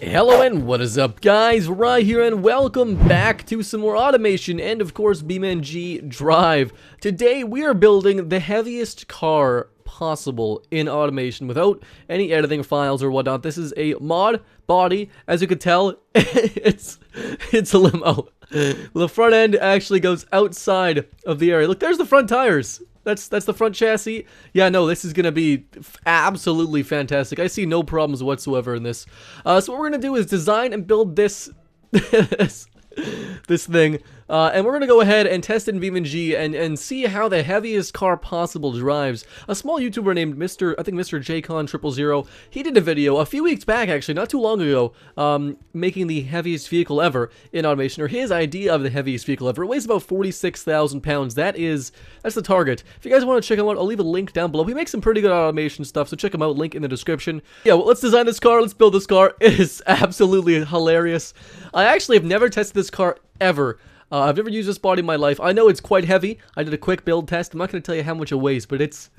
Hello and what is up, guys? Right here and welcome back to some more automation and of course BeamNG.Drive. Today we are building the heaviest car possible in automation without any editing files or whatnot. This is a mod body. As you can tell, it's a limo. The front end actually goes outside of the area. Look, there's the front tires. That's the front chassis. Yeah, no, this is gonna be absolutely fantastic. I see no problems whatsoever in this. So what we're gonna do is design and build this this thing, and we're gonna go ahead and test it in BeamNG and see how the heaviest car possible drives. A small YouTuber named MrJacon000, he did a video a few weeks back, actually, not too long ago, making the heaviest vehicle ever in automation, or his idea of the heaviest vehicle ever. It weighs about 46,000 pounds. That's the target. If you guys want to check him out, I'll leave a link down below. He makes some pretty good automation stuff, so check him out. Link in the description. Yeah, well, let's design this car. Let's build this car. It is absolutely hilarious. I actually have never tested this car ever. I've never used this body in my life. I know it's quite heavy. I did a quick build test. I'm not going to tell you how much it weighs, but it's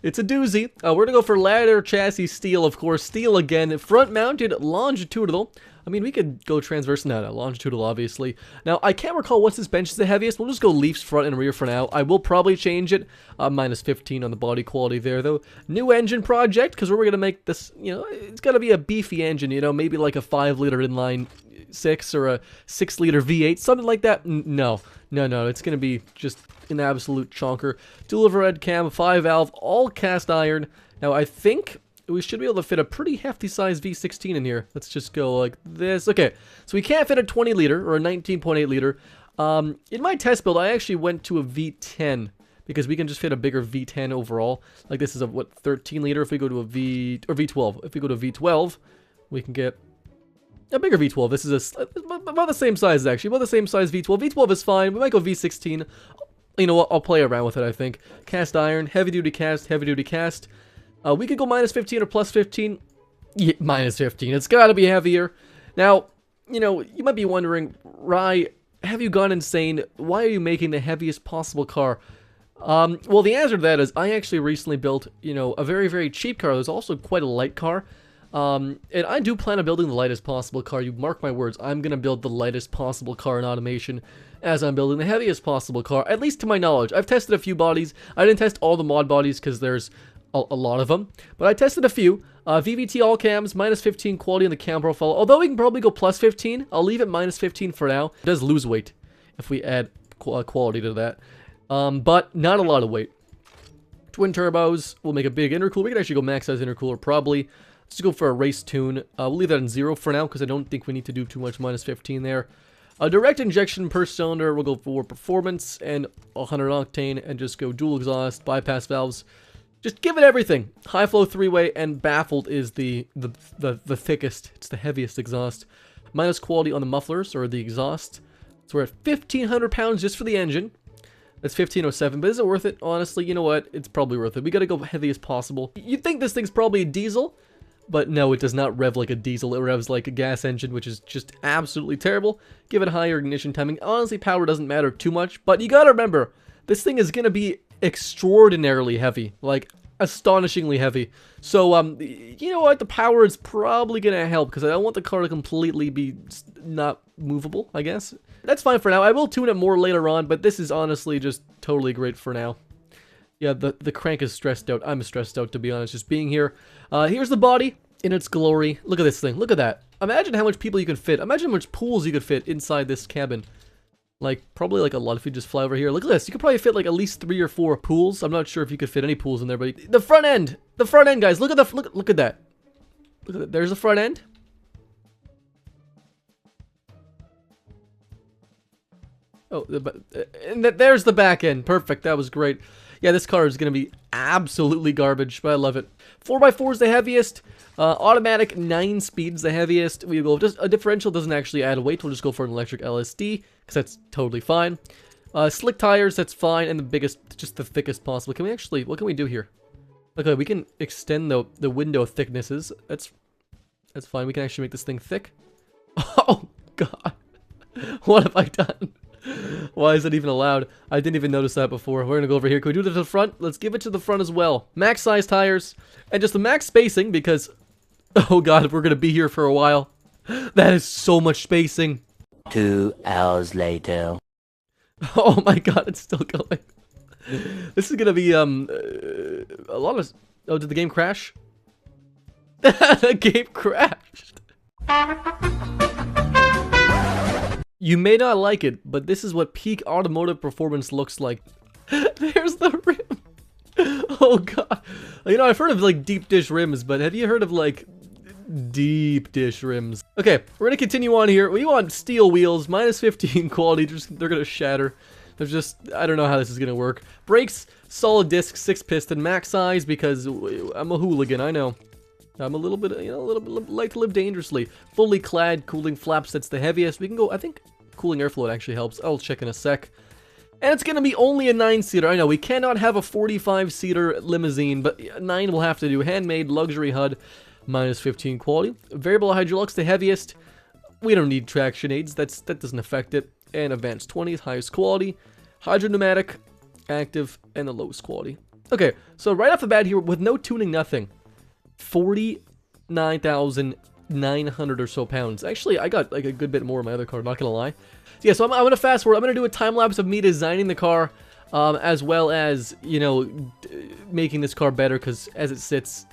a doozy. We're going to go for ladder chassis steel, of course. Steel again. Front mounted longitudinal. I mean, we could go transverse. No, longitudinal, obviously. Now, I can't recall what's this bench is the heaviest. We'll just go leafs front and rear for now. I will probably change it. Minus 15 on the body quality there, though. New engine project, because we're going to make this, you know, it's got to be a beefy engine, you know, maybe like a 5-liter inline 6 or a 6-liter V8, something like that. No, it's gonna be just an absolute chonker. Dual overhead cam, 5-valve, all cast iron. Now I think we should be able to fit a pretty hefty size V16 in here. Let's just go like this. Okay, so we can't fit a 20-liter or a 19.8 liter. In my test build, I actually went to a V10 because we can just fit a bigger V10 overall. Like this is a what, 13-liter. If we go to a V12, if we go to V12, we can get a bigger V12. This is about the same size, actually. About the same size V12. V12 is fine. We might go V16. You know what? I'll play around with it, I think. Cast iron, heavy-duty cast, heavy-duty cast. We could go minus 15 or plus 15. Yeah, minus 15. It's got to be heavier. Now, you know, you might be wondering, Rye, have you gone insane? Why are you making the heaviest possible car? Well, the answer to that is I actually recently built, you know, a very, very cheap car. There's also quite a light car. And I do plan on building the lightest possible car. You mark my words, I'm gonna build the lightest possible car in automation as I'm building the heaviest possible car, at least to my knowledge. I've tested a few bodies. I didn't test all the mod bodies because there's a lot of them, but I tested a few. VVT all cams, minus 15 quality on the cam profile, although we can probably go plus 15. I'll leave it minus 15 for now. It does lose weight if we add quality to that, but not a lot of weight. Twin turbos will make a big intercooler. We can actually go max size intercooler probably. Let's go for a race tune. We'll leave that in 0 for now because I don't think we need to do too much. Minus 15 there. A direct injection per cylinder. We'll go for performance and 100 octane and just go dual exhaust, bypass valves. Just give it everything. High flow 3-way and baffled is the thickest. It's the heaviest exhaust. Minus quality on the mufflers or the exhaust. So we're at 1,500 pounds just for the engine. That's 1507, but is it worth it? Honestly, you know what? It's probably worth it. We gotta go heavy as possible. You'd think this thing's probably a diesel. But no, it does not rev like a diesel. It revs like a gas engine, which is just absolutely terrible. Give it higher ignition timing. Honestly, power doesn't matter too much. But you gotta remember, this thing is gonna be extraordinarily heavy. Like, astonishingly heavy. So, you know what? The power is probably gonna help, because I don't want the car to completely be not movable, I guess. That's fine for now. I will tune it more later on, but this is honestly just totally great for now. Yeah, the crank is stressed out. I'm stressed out, to be honest, just being here. Here's the body in its glory. Look at this thing. Look at that. Imagine how much people you could fit. Imagine how much pools you could fit inside this cabin. Like, probably like a lot if you just fly over here. Look at this. You could probably fit like at least 3 or 4 pools. I'm not sure if you could fit any pools in there, but the front end. The front end, guys. Look at look at that. Look at that. There's the front end. Oh, and there's the back end. Perfect. That was great. Yeah, this car is going to be absolutely garbage, but I love it. 4x4 is the heaviest. Automatic 9 speeds the heaviest. We go just a differential doesn't actually add weight. We'll just go for an electric LSD because that's totally fine. Slick tires, that's fine, and the biggest, just the thickest possible. Can we actually? What can we do here? Okay, we can extend the window thicknesses. That's fine. We can actually make this thing thick. Oh God, what have I done? Why is it even allowed? I didn't even notice that before. We're gonna go over here. Can we do it to the front? Let's give it to the front as well. Max size tires and just the max spacing because, oh God, we're gonna be here for a while. That is so much spacing. 2 hours later. Oh my god, it's still going. This is gonna be, a lot of... Oh, did the game crash? The game crashed. You may not like it, but this is what peak automotive performance looks like. There's the rim. Oh god. You know, I've heard of, like, deep dish rims, but have you heard of, like, deep dish rims? Okay, we're gonna continue on here. We want steel wheels, minus 15 quality. They're gonna shatter. There's just, I don't know how this is gonna work. Brakes, solid disc, 6-piston, max size, because I'm a hooligan, I know. I'm a little bit, you know, a little bit like to live dangerously. Fully clad, cooling flaps, that's the heaviest. We can go, I think cooling airflow actually helps. I'll check in a sec. And it's gonna be only a 9-seater. I know, we cannot have a 45-seater limousine, but 9 will have to do. Handmade, luxury HUD, minus 15 quality. Variable hydraulics, the heaviest. We don't need traction aids, that doesn't affect it. And advanced 20th, highest quality. Hydro pneumatic, active, and the lowest quality. Okay, so right off the bat here, with no tuning, nothing. 49,900 or so pounds. Actually, I got like a good bit more in my other car, not gonna lie. So yeah, so I'm gonna fast forward. I'm gonna do a time lapse of me designing the car, as well as, you know, making this car better, because as it sits,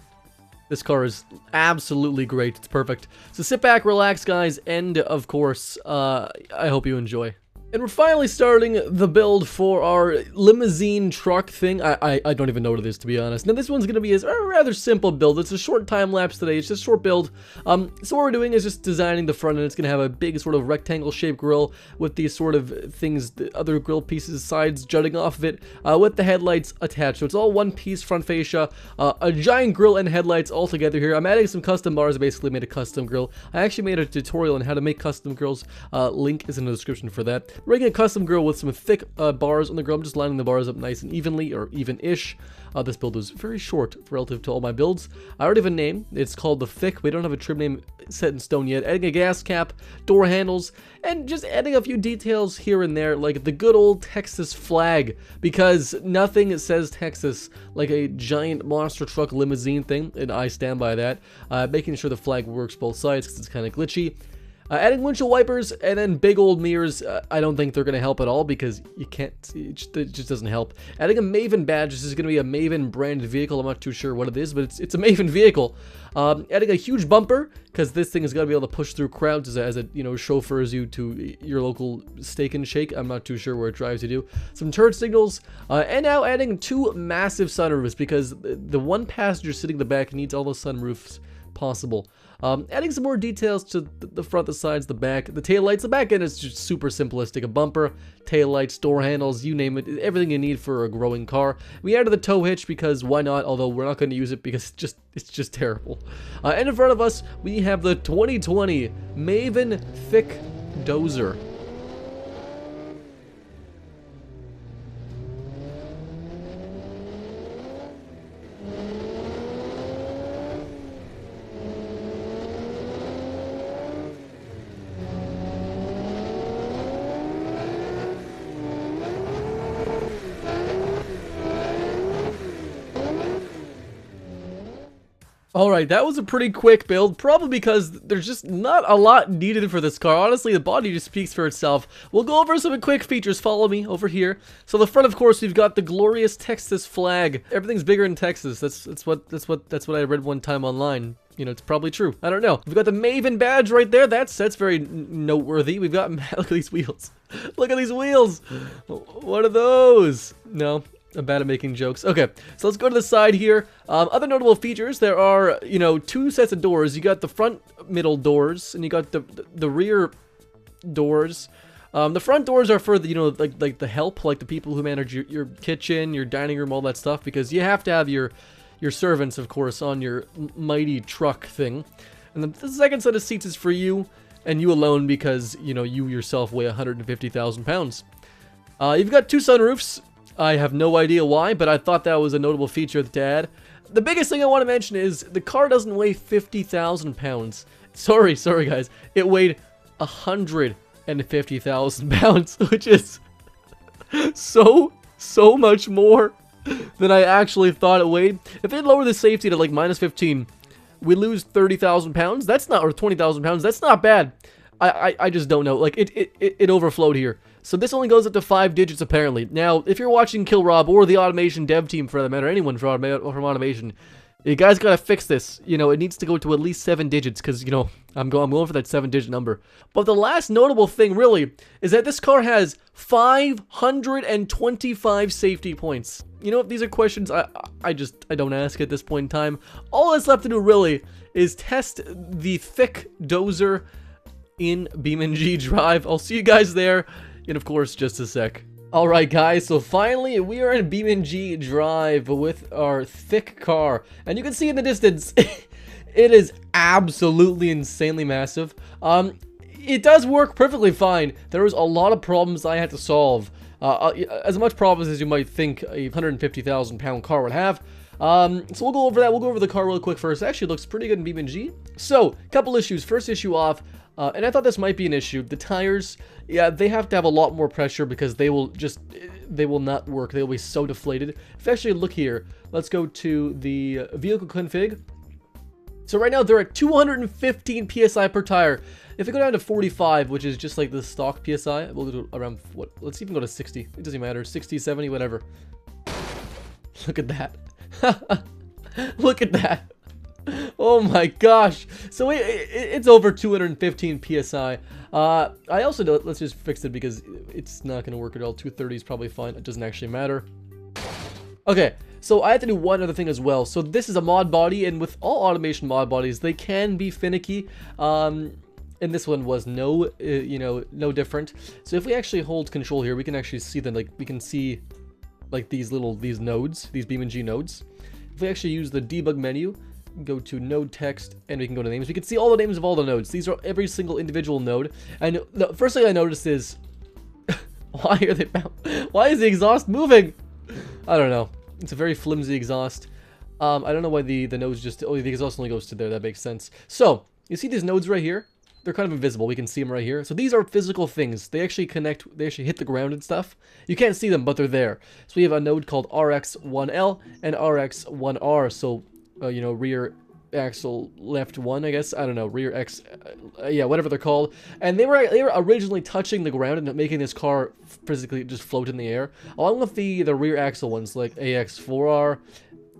this car is absolutely great. It's perfect. So sit back, relax, guys, and of course, I hope you enjoy. And we're finally starting the build for our limousine truck thing. I don't even know what it is, to be honest. Now, this one's going to be a rather simple build. It's a short time lapse today. It's just a short build. So what we're doing is just designing the front, and it's going to have a big sort of rectangle shaped grille with these sort of things, the other grille pieces, sides jutting off of it, with the headlights attached. So it's all one piece front fascia, a giant grille and headlights all together here. I'm adding some custom bars. I basically made a custom grille. I actually made a tutorial on how to make custom grills. Link is in the description for that. We're making a custom grill with some thick bars on the grill. I'm just lining the bars up nice and evenly, or even-ish. This build was very short relative to all my builds. I already have a name. It's called the Thick. We don't have a trim name set in stone yet. Adding a gas cap, door handles, and just adding a few details here and there, like the good old Texas flag, because nothing says Texas like a giant monster truck limousine thing, and I stand by that. Making sure the flag works both sides, because it's kind of glitchy. Adding windshield wipers, and then big old mirrors. I don't think they're going to help at all, because you can't, it just doesn't help. Adding a Maven badge. This is going to be a Maven branded vehicle. I'm not too sure what it is, but it's a Maven vehicle. Adding a huge bumper, because this thing is going to be able to push through crowds as it, you know, chauffeurs you to your local Steak and Shake. I'm not too sure where it drives you to. Some turn signals, and now adding 2 massive sunroofs, because the one passenger sitting in the back needs all the sunroofs possible. Adding some more details to the front, the sides, the back, the taillights. The back end is just super simplistic. A bumper, taillights, door handles, you name it. Everything you need for a growing car. We added the tow hitch because why not? Although we're not going to use it because it's just terrible. And in front of us, we have the 2020 Maven Thick Dozer. Alright, that was a pretty quick build, probably because there's just not a lot needed for this car. Honestly, the body just speaks for itself. We'll go over some quick features. Follow me over here. So the front, of course, we've got the glorious Texas flag. Everything's bigger in Texas. That's what I read one time online. You know, it's probably true. I don't know. We've got the Maven badge right there. That's very noteworthy. We've got, look at these wheels. Look at these wheels. What are those? No. I'm bad at making jokes. Okay, so let's go to the side here. Other notable features, there are, you know, 2 sets of doors. You got the front middle doors, and you got the rear doors. The front doors are for the, you know, like the help, like the people who manage your kitchen, your dining room, all that stuff, because you have to have your servants, of course, on your mighty truck thing. And the second set of seats is for you, and you alone, because, you know, you yourself weigh 150,000 pounds. You've got 2 sunroofs. I have no idea why, but I thought that was a notable feature to add. The biggest thing I want to mention is the car doesn't weigh 50,000 pounds. Sorry guys. It weighed 150,000 pounds, which is so much more than I actually thought it weighed. If they lower the safety to like -15, We lose 30,000 pounds. That's not, or 20,000 pounds. That's not bad. I just don't know. Like, it overflowed here. So this only goes up to 5 digits, apparently. Now, if you're watching Kill Rob or the automation dev team, for that matter, anyone from automation, you guys gotta fix this. You know, it needs to go to at least 7 digits, because, you know, I'm going for that 7-digit number. But the last notable thing, really, is that this car has 525 safety points. You know, if these are questions I don't ask at this point in time. All that's left to do, really, is test the thick dozer in BeamNG.Drive. I'll see you guys there in, of course, just a sec. Alright guys, so finally we are in BeamNG.Drive with our thick car. And you can see in the distance, it is absolutely insanely massive. It does work perfectly fine. There was a lot of problems I had to solve. As much problems as you might think a 150,000 pound car would have. So we'll go over that. We'll go over the car real quick first. It actually looks pretty good in BeamNG. So, couple issues. First issue off. And I thought this might be an issue. The tires, yeah, they have to have a lot more pressure because they will not work. They'll be so deflated. If you actually look here, let's go to the vehicle config. So right now they're at 215 PSI per tire. If we go down to 45, which is just like the stock PSI, we'll go around, what, let's even go to 60. It doesn't matter, 60, 70, whatever. Look at that. Look at that. Oh my gosh. So it's over 215 PSI. I also know, let's just fix it because it's not going to work at all. 230 is probably fine. It doesn't actually matter. Okay, so I have to do one other thing as well. So this is a mod body, and with all automation mod bodies, they can be finicky. And this one was no different. So if we actually hold control here, we can actually see them. Like, we can see like these nodes, these BeamNG nodes. If we actually use the debug menu, go to node text, and we can go to names. We can see all the names of all the nodes. These are every single individual node. And the first thing I noticed is, why is the exhaust moving? I don't know. It's a very flimsy exhaust. I don't know why the nodes just, oh, the exhaust only goes to there. That makes sense. So you see these nodes right here? They're kind of invisible. We can see them right here. So these are physical things. They actually connect, they actually hit the ground and stuff. You can't see them, but they're there. So we have a node called RX1L and RX1R. So rear axle left 1, I guess. I don't know, rear X, yeah, whatever they're called. And they were originally touching the ground and making this car physically just float in the air, along with the rear axle ones like AX4R,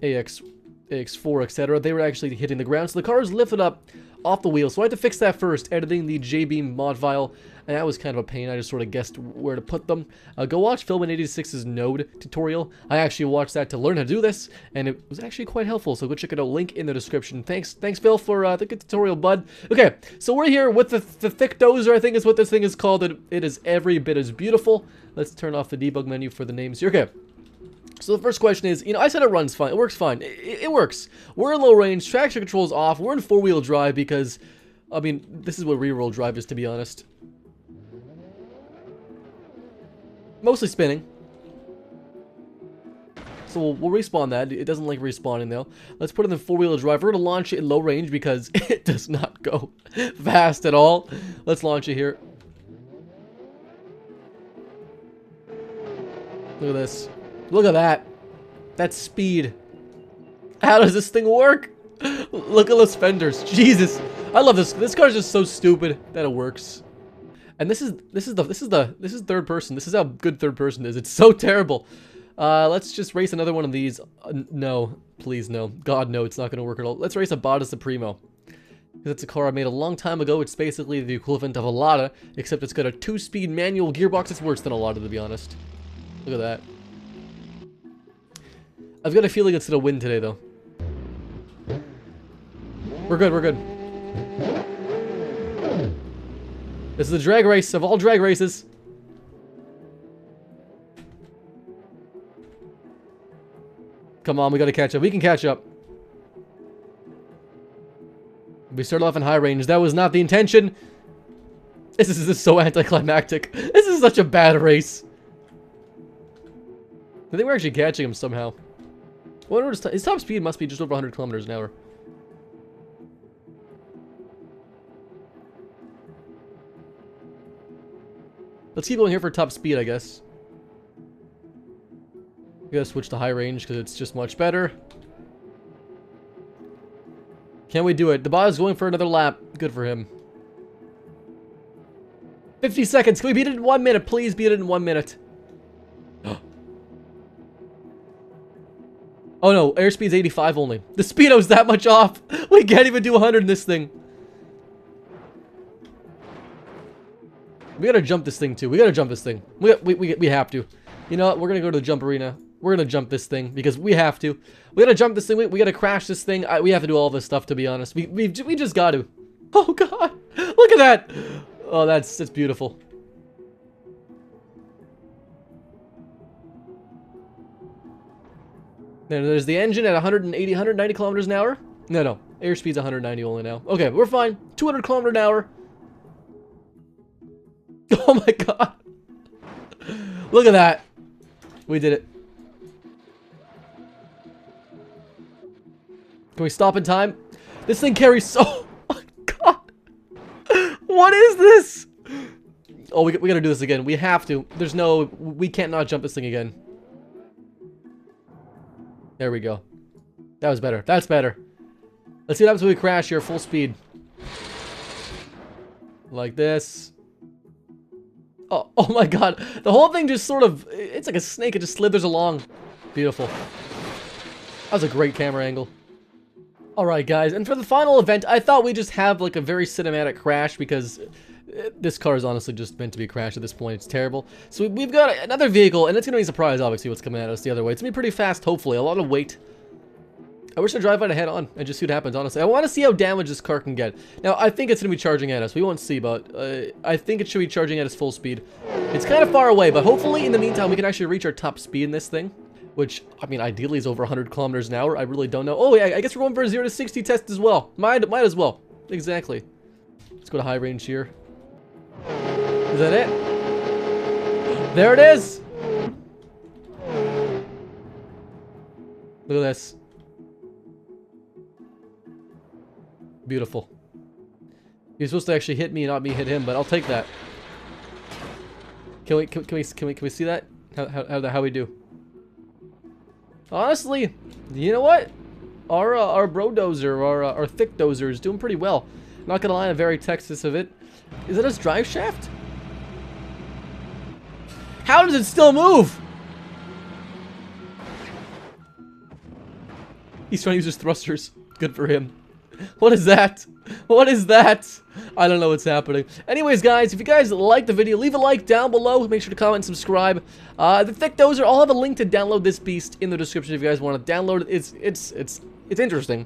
AX4, etc. They were actually hitting the ground, so the car is lifted up off the wheel. So I had to fix that first, editing the JBeam mod file, and that was kind of a pain. I just sort of guessed where to put them. Go watch Filmin86's node tutorial. I actually watched that to learn how to do this, and it was actually quite helpful, so go check it out, link in the description. Thanks Phil for the good tutorial, bud. Okay, so we're here with the thick dozer, I think is what this thing is called. It is every bit as beautiful. Let's turn off the debug menu for the names here. Okay. So the first question is, I said it runs fine. It works fine. It works. We're in low range. Traction control is off. We're in 4-wheel drive because, I mean, this is what rear-wheel drive is, to be honest. Mostly spinning. So we'll respawn that. It doesn't like respawning, though. Let's put it in 4-wheel drive. We're going to launch it in low range because it does not go fast at all. Let's launch it here. Look at this. Look at that. That's speed. How does this thing work? Look at those fenders. Jesus. I love this. This car is just so stupid that it works. And this is third person. This is how good third person is. It's so terrible. Let's just race another one of these. No, please no. God no, it's not going to work at all. Let's race a Botta Supremo. Because it's a car I made a long time ago. It's basically the equivalent of a Lada, except it's got a 2-speed manual gearbox. It's worse than a Lada, to be honest. Look at that. I've got a feeling it's gonna win today, though. We're good, we're good. This is a drag race of all drag races. Come on, we gotta catch up. We can catch up. We started off in high range. That was not the intention. This is so anticlimactic. This is such a bad race. I think we're actually catching him somehow. His top speed must be just over 100 kilometers an hour. Let's keep going here for top speed, I guess. We gotta switch to high range because it's just much better. Can we do it? The bot is going for another lap. Good for him. 50 seconds. Can we beat it in 1 minute? Please beat it in 1 minute. Oh no, airspeed's 85 only. The speedo's that much off. We can't even do 100 in this thing. We gotta jump this thing too. We gotta jump this thing. We have to. You know what? We're gonna go to the jump arena. We're gonna jump this thing because we have to. We gotta jump this thing. We gotta crash this thing. We have to do all this stuff, to be honest. We just got to. Oh god, look at that. Oh, that's beautiful. There's the engine at 180, 190 kilometers an hour. No, airspeed's 190 only now. Okay, we're fine. 200 kilometers an hour. Oh my god. Look at that. We did it. Can we stop in time? This thing carries so... Oh my god. What is this? Oh, we gotta do this again. We have to. There's no... We can't not jump this thing again. There we go. That was better. That's better. Let's see what happens when we crash here. Full speed. Like this. Oh my god. The whole thing just sort of... It's like a snake. It just slithers along. Beautiful. That was a great camera angle. Alright guys, and for the final event, I thought we'd just have like a very cinematic crash because this car is honestly just meant to be a crash at this point. It's terrible. So we've got another vehicle, and it's going to be a surprise, obviously, what's coming at us the other way. It's going to be pretty fast, hopefully. A lot of weight. I wish I'd drive right ahead on and just see what happens, honestly. I want to see how damaged this car can get. Now, I think it's going to be charging at us. We won't see, but I think it should be charging at us full speed. It's kind of far away, but hopefully, in the meantime, we can actually reach our top speed in this thing. Which, I mean, ideally is over 100 kilometers an hour. I really don't know. Oh, yeah, I guess we're going for a 0 to 60 test as well. Might as well. Exactly. Let's go to high range here. Is that it? There it is! Look at this. Beautiful. He's supposed to actually hit me, not me hit him, but I'll take that. Can we see that? How we do? Honestly, you know what? Our bro dozer, our thick dozer is doing pretty well. Not gonna lie, I'm very Texas of it. Is it his drive shaft? How does it still move? He's trying to use his thrusters. Good for him. What is that? What is that? I don't know what's happening. Anyways, guys, if you guys liked the video, leave a like down below. Make sure to comment and subscribe. The thick dozer, I'll have a link to download this beast in the description if you guys want to download it. It's interesting.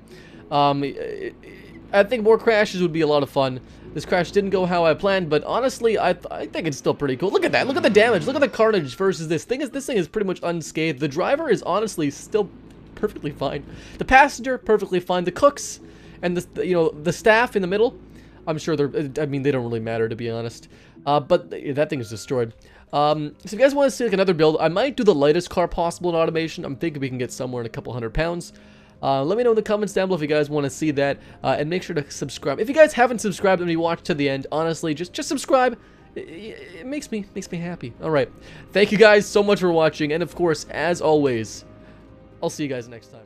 I think more crashes would be a lot of fun. This crash didn't go how I planned, but honestly, I think it's still pretty cool. Look at that. Look at the damage. Look at the carnage versus this. This thing is pretty much unscathed. The driver is honestly still perfectly fine. The passenger, perfectly fine. The cooks and the staff in the middle, I'm sure I mean, they don't really matter, to be honest. But that thing is destroyed. So if you guys want to see like another build, I might do the lightest car possible in automation. I'm thinking we can get somewhere in a couple £100. Let me know in the comments down below if you guys want to see that, and make sure to subscribe. If you guys haven't subscribed and you watched to the end, honestly, just subscribe. It makes me happy. All right, thank you guys so much for watching, and of course, as always, I'll see you guys next time.